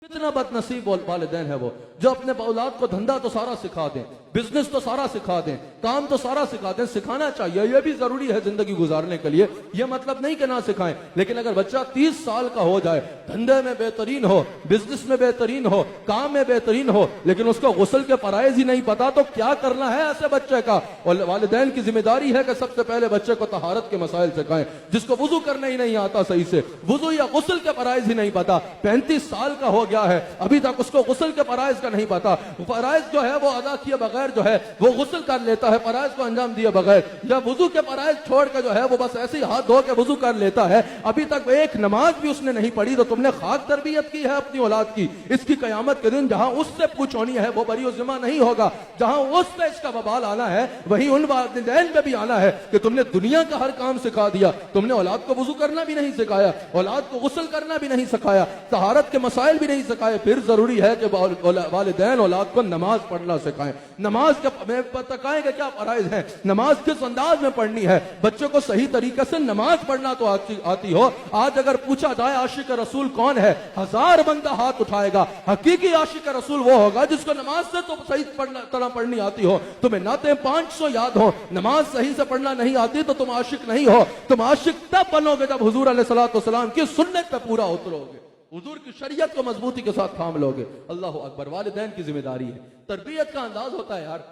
कितना बदनसीब वालिदैन है वो जो अपने औलाद को धंधा तो सारा सिखा दें, बिजनेस तो सारा सिखा दें, काम तो सारा सिखा दें। सिखाना चाहिए, यह भी जरूरी है जिंदगी गुजारने के लिए। यह मतलब नहीं कि ना सिखाएं, लेकिन अगर बच्चा 30 साल का हो जाए, धंधे में बेहतरीन हो, बिजनेस में बेहतरीन हो, काम में बेहतरीन हो, लेकिन उसको गुस्ल के फराइज ही नहीं पता, तो क्या करना है ऐसे बच्चे का। और वालिदैन की जिम्मेदारी है कि सबसे पहले बच्चे को तहारत के मसाइल सिखाएं। जिसको वुजू करना ही नहीं आता सही से, वुजू या गुस्ल के फराइज ही नहीं पता, 35 साल का हो गया है, अभी तक उसको गुस्ल के फराइज का नहीं पता। फराइज जो है वो अदा किए बगैर जो है वो गुस्ल कर लेता है, फराइज को अंजाम दिए बगैर, या वुजू के फराइज छोड़ के जो है वो बस ऐसे ही हाथ धो के वुजू कर लेता है, अभी तक एक नमाज भी उसने नहीं पढ़ी। तो तुमने खाक तरबियत की है अपनी औलाद की। इसकी कयामत के दिन जहां उससे पूछ होनी है वो बरी जिम्मा नहीं होगा। जहां उस पे इसका बवाल आना है, वहीं उन वालिदैन पे भी आना है कि तुमने दुनिया का हर काम सिखा दिया, तुमने औलाद को वुजू करना भी नहीं सिखाया, औलाद को गुस्ल करना भी नहीं सिखाया, तहारत के मसाइल भी नहीं सिखाए। फिर जरूरी है कि वालिदैन औलाद को नमाज पढ़ना सिखाएं। नमाज के बताएं कि क्या फराइज है, नमाज किस अंदाज में पढ़नी है। बच्चों को सही तरीके से नमाज पढ़ना तो आती हो। आज अगर पूछा जाए आशिक रसूल कौन है, 1000 बंदा हाथ उठाएगा। हकीकी आशिक रसूल वो होगा जिसको नमाज से तो सही तरह पढ़नी आती हो। तुम्हें नाते 500 याद हो, नमाज सही से पढ़ना नहीं आती तो तुम आशिक नहीं हो। तुम आशिक तब बनोगे जब हुजूर अलैहिस्सलाम की सुन्नत पे पूरा उतरोगे, हुजूर की शरीयत को मजबूती के साथ थाम लोगे। अल्लाह अकबर। वालिदैन की जिम्मेदारी है। तरबियत का अंदाज होता है यार।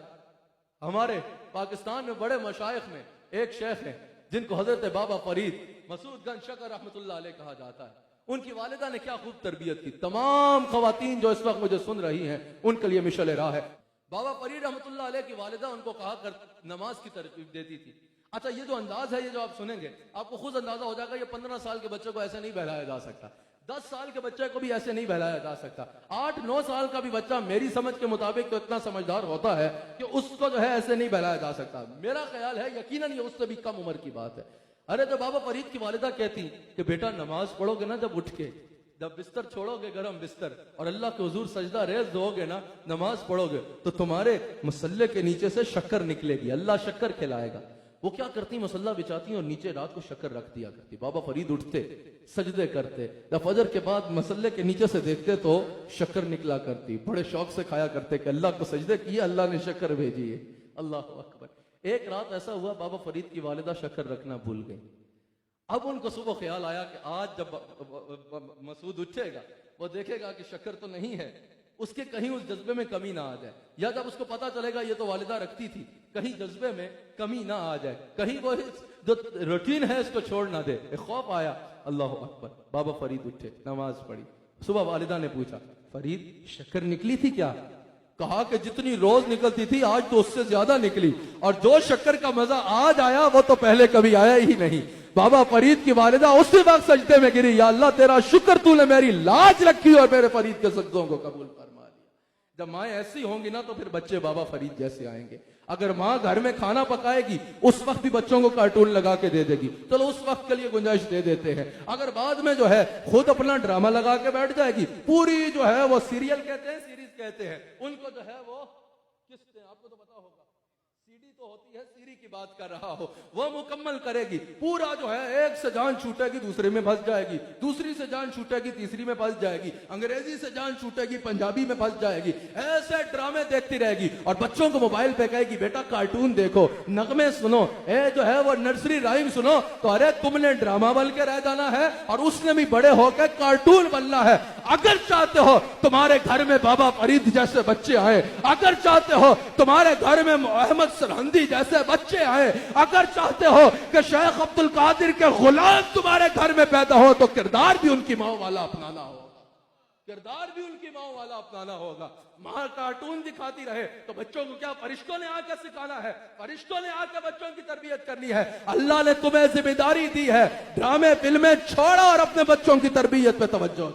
हमारे पाकिस्तान में बड़े मशाइख में एक शेख है जिनको हजरत बाबा फरीद मसूद गंज शकर रहमतुल्लाह अलैह कहा जाता है। उनकी वालिदा ने क्या खूब तरबियत की। तमाम खवातीन जो इस वक्त मुझे सुन रही हैं उनके लिए मिशल राह है। बाबा फरीद रहमतुल्लाह अलैह की वालिदा उनको कहा कर नमाज की तरकीब देती थी। अच्छा, ये जो अंदाज है, ये जो आप सुनेंगे आपको खुद अंदाजा हो जाएगा, ये 15 साल के बच्चे को ऐसे नहीं बहलाया जा सकता, 10 साल के बच्चे को भी ऐसे नहीं बहलाया जा सकता, 8-9 साल का भी बच्चा मेरी समझ के मुताबिक तो इतना समझदार होता है कि उसको जो है ऐसे नहीं बहलाया जा सकता। मेरा ख्याल है यकीनन ये उससे भी कम उम्र की बात है। अरे तो बाबा फरीद की वालिदा कहती कि बेटा नमाज पढ़ोगे ना, जब उठ के जब बिस्तर छोड़ोगे गरम बिस्तर और अल्लाह के हुजूर सजदा रेज दोगे ना, नमाज पढ़ोगे, तो तुम्हारे मुसल्ले के नीचे से शक्कर निकलेगी, अल्लाह शक्कर खिलाएगा। वो क्या करती, मसल्ला बिछाती और नीचे रात को शक्कर रख दिया करती। बाबा फरीद उठते, सजदे करते, जब फजर के बाद मसल्ले के नीचे से देखते तो शक्कर निकला करती। बड़े शौक से खाया करते कि अल्लाह को सजदे किए, अल्लाह ने शक्कर भेजी है। अल्लाह अकबर। एक रात ऐसा हुआ बाबा फरीद की वालिदा शक्कर रखना भूल गई। अब उनको सुबह ख्याल आया कि आज जब मसूद उठेगा वो देखेगा कि शक्कर तो नहीं है, उसके कहीं उस जज्बे में कमी ना आ जाए, या जब उसको पता चलेगा ये तो वालिदा रखती थी, कहीं जज्बे में कमी ना आ जाए, कहीं वो जो रूटीन है इसको छोड़ ना दे। एक खौफ आया। अल्लाह अकबर। बाबा फरीद उठे, नमाज पढ़ी। सुबह वालिदा ने पूछा, फरीद शक्कर निकली थी क्या? कहा कि जितनी रोज निकलती थी आज तो उससे ज्यादा निकली, और जो शक्कर का मजा आज आया वो तो पहले कभी आया ही नहीं। बाबा फरीद की वालिदा उसी वक्त सजदे में गिरी, या अल्लाह तेरा शुक्र, तूने मेरी लाज रखी और मेरे फरीद के सजदों को कबूल फरमा लिया। जब माएँ ऐसी होंगी ना तो फिर बच्चे बाबा फरीद जैसे आएंगे। अगर माँ घर में खाना पकाएगी उस वक्त भी बच्चों को कार्टून लगा के दे देगी, चलो उस वक्त के लिए गुंजाइश दे देते हैं। अगर बाद में जो है खुद अपना ड्रामा लगा के बैठ जाएगी, पूरी जो है वो सीरियल कहते हैं, सीरीज कहते हैं, उनको जो है वो किसते, आपको तो पता होगा, सीडी तो होती है, सीरी की बात कर रहा हो, वो मुकम्मल करेगी। पूरा जो है एक से जान छूटेगी दूसरे में फंस जाएगी, दूसरी से जान छूटेगी तीसरी में फंस जाएगी, अंग्रेजी से जान छूटेगी पंजाबी में फंस जाएगी। ऐसे ड्रामे देखती रहेगी और बच्चों को मोबाइल पे कहेगी बेटा कार्टून देखो, नगमे सुनो, जो है वो नर्सरी राइम सुनो। तो अरे तुमने ड्रामा बन के रह जाना है और उसने भी बड़े होकर कार्टून बनना है। अगर चाहते हो तुम्हारे घर में बाबा फरीद जैसे बच्चे आए, अगर चाहते हो तुम्हारे घर में अहमद सरहंदी जैसे बच्चे आए, अगर चाहते हो कि शेख अब्दुल कादिर के गुलाम तुम्हारे घर में पैदा हो, तो किरदार भी उनकी माँ वाला अपनाना होगा, किरदार भी उनकी माँ वाला अपनाना होगा। माँ कार्टून दिखाती रहे तो बच्चों को क्या फरिश्तों ने आकर सिखाना है, फरिश्तों ने आकर बच्चों की तरबियत करनी है। अल्लाह ने तुम्हें जिम्मेदारी दी है, ड्रामे फिल्में छोड़ो और अपने बच्चों की तरबियत पे तवज्जो।